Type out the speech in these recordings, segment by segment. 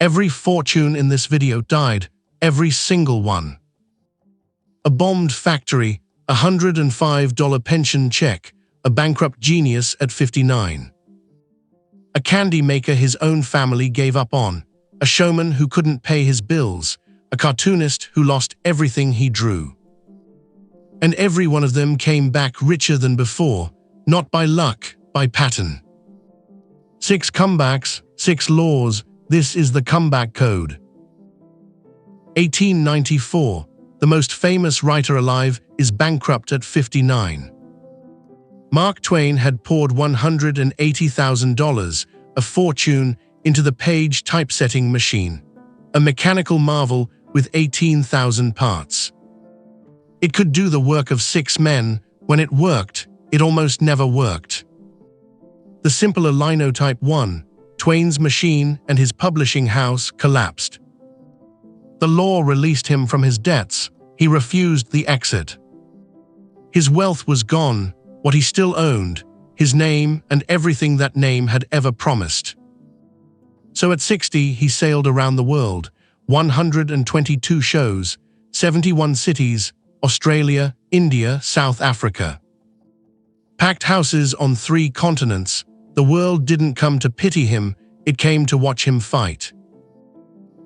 Every fortune in this video died, every single one. A bombed factory, a $105 pension check, a bankrupt genius at 59. A candy maker his own family gave up on, a showman who couldn't pay his bills, a cartoonist who lost everything he drew. And every one of them came back richer than before, not by luck, by pattern. 6 comebacks, 6 laws, this is the comeback code. 1894, the most famous writer alive is bankrupt at 59. Mark Twain had poured $180,000, a fortune, into the page typesetting machine, a mechanical marvel with 18,000 parts. It could do the work of 6 men. When it worked, it almost never worked. The simpler linotype won. Twain's machine and his publishing house collapsed. The law released him from his debts. He refused the exit. His wealth was gone, what he still owned, his name and everything that name had ever promised. So at 60, he sailed around the world, 122 shows, 71 cities, Australia, India, South Africa. Packed houses on 3 continents. The world didn't come to pity him, it came to watch him fight.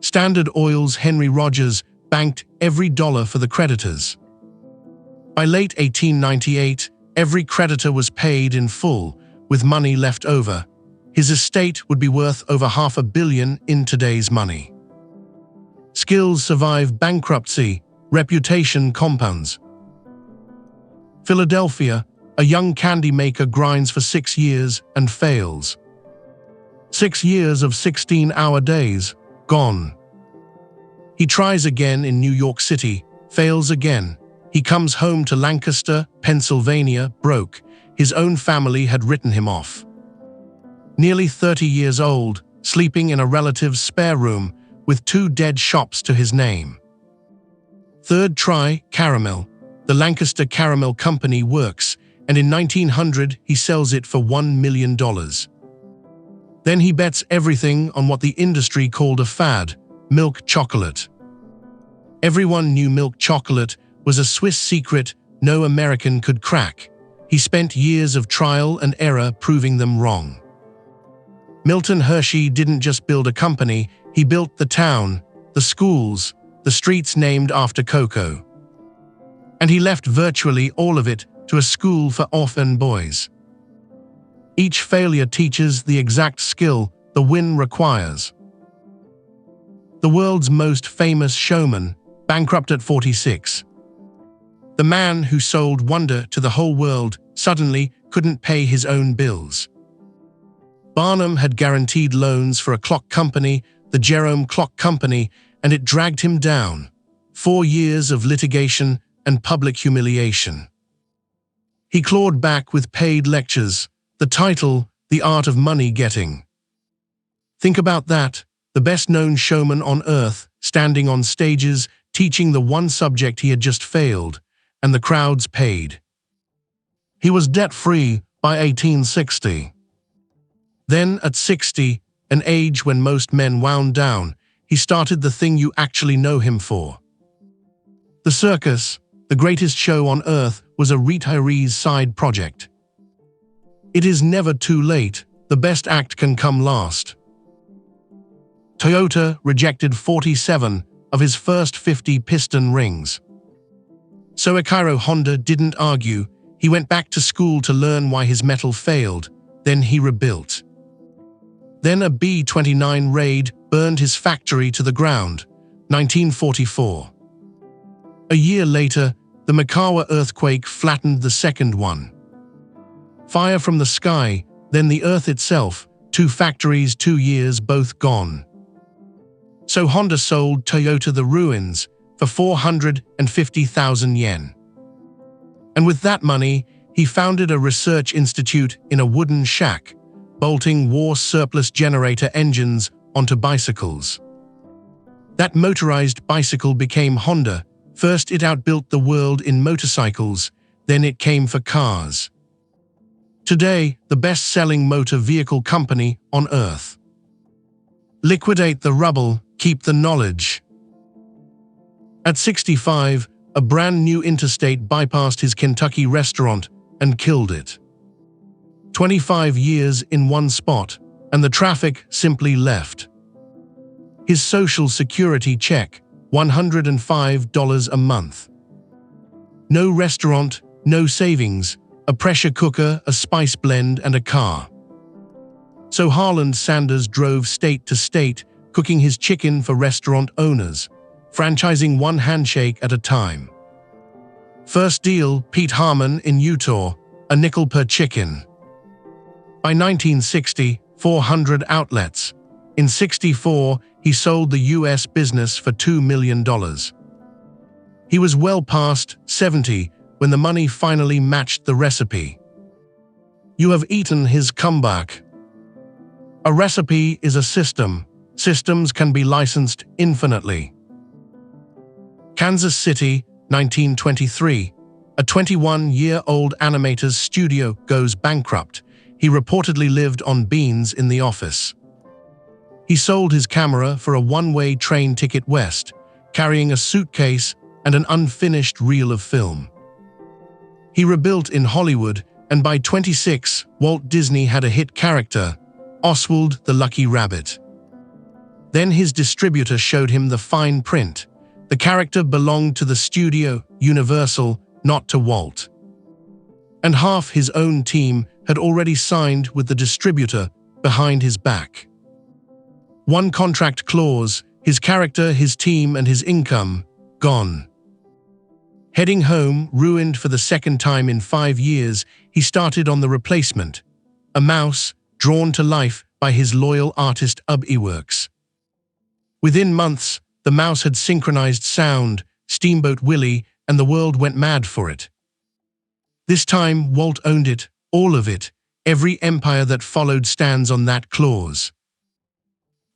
Standard Oil's Henry Rogers banked every dollar for the creditors. By late 1898, every creditor was paid in full, with money left over. His estate would be worth over $500 million in today's money. Skills survive bankruptcy, reputation compounds. Philadelphia, a young candy maker grinds for 6 years and fails. 6 years of 16-hour days, gone. He tries again in New York City, fails again. He comes home to Lancaster, Pennsylvania, broke. His own family had written him off. Nearly 30 years old, sleeping in a relative's spare room with 2 dead shops to his name. Third try, caramel. The Lancaster Caramel Company works, and in 1900 he sells it for $1 million. Then he bets everything on what the industry called a fad, milk chocolate. Everyone knew milk chocolate was a Swiss secret no American could crack. He spent years of trial and error proving them wrong. Milton Hershey didn't just build a company, he built the town, the schools, the streets named after cocoa. And he left virtually all of it to a school for orphan boys. Each failure teaches the exact skill the win requires. The world's most famous showman, bankrupt at 46. The man who sold wonder to the whole world suddenly couldn't pay his own bills. Barnum had guaranteed loans for a clock company, the Jerome Clock Company, and it dragged him down. 4 years of litigation and public humiliation. He clawed back with paid lectures, the title, The Art of Money Getting. Think about that, the best-known showman on earth, standing on stages, teaching the one subject he had just failed, and the crowds paid. He was debt-free by 1860. Then, at 60, an age when most men wound down, he started the thing you actually know him for. The circus, the greatest show on earth, was a retiree's side project. It is never too late, the best act can come last. Toyota rejected 47 of his first 50 piston rings. Soichiro Honda didn't argue, he went back to school to learn why his metal failed, then he rebuilt. Then a B-29 raid burned his factory to the ground, 1944. A year later, the Mikawa earthquake flattened the second one. Fire from the sky, then the earth itself, 2 factories, 2 years, both gone. So Honda sold Toyota the ruins for 450,000 yen. And with that money, he founded a research institute in a wooden shack, bolting war surplus generator engines onto bicycles. That motorized bicycle became Honda. First it outbuilt the world in motorcycles, then it came for cars. Today, the best-selling motor vehicle company on earth. Liquidate the rubble, keep the knowledge. At 65, a brand new interstate bypassed his Kentucky restaurant and killed it. 25 years in one spot, and the traffic simply left. His Social Security check, $105 a month. No restaurant, no savings, a pressure cooker, a spice blend, and a car. So Harland Sanders drove state to state, cooking his chicken for restaurant owners, franchising one handshake at a time. First deal, Pete Harmon in Utah, a nickel per chicken. By 1960, 400 outlets. In 64, he sold the U.S. business for $2 million. He was well past 70 when the money finally matched the recipe. You have eaten his comeback. A recipe is a system. Systems can be licensed infinitely. Kansas City, 1923. A 21-year-old animator's studio goes bankrupt. He reportedly lived on beans in the office. He sold his camera for a one-way train ticket west, carrying a suitcase and an unfinished reel of film. He rebuilt in Hollywood, and by 26, Walt Disney had a hit character, Oswald the Lucky Rabbit. Then his distributor showed him the fine print. The character belonged to the studio, Universal, not to Walt. And half his own team had already signed with the distributor behind his back. One contract clause, his character, his team, and his income, gone. Heading home, ruined for the second time in 5 years, he started on The Replacement, a mouse drawn to life by his loyal artist Works. Within months, the mouse had synchronized sound, Steamboat Willie, and the world went mad for it. This time, Walt owned it, all of it. Every empire that followed stands on that clause.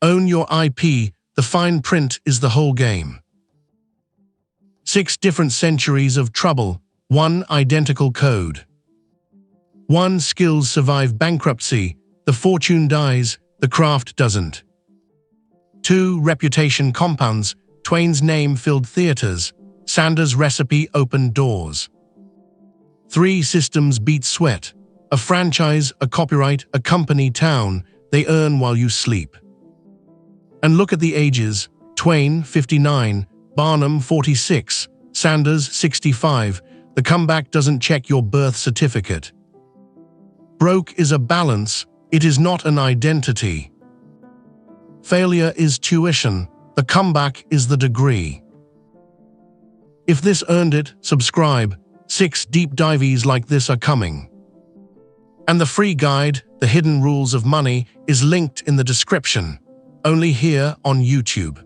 Own your IP, the fine print is the whole game. 6 different centuries of trouble, 1 identical code. 1 skills survive bankruptcy, the fortune dies, the craft doesn't. 2 reputation compounds, Twain's name filled theaters, Sanders' recipe opened doors. 3 systems beat sweat, a franchise, a copyright, a company town, they earn while you sleep. And look at the ages, Twain 59, Barnum 46, Sanders 65, the comeback doesn't check your birth certificate. Broke is a balance, it is not an identity. Failure is tuition, the comeback is the degree. If this earned it, subscribe, 6 deep dives like this are coming. And the free guide, The Hidden Rules of Money, is linked in the description, only here on YouTube.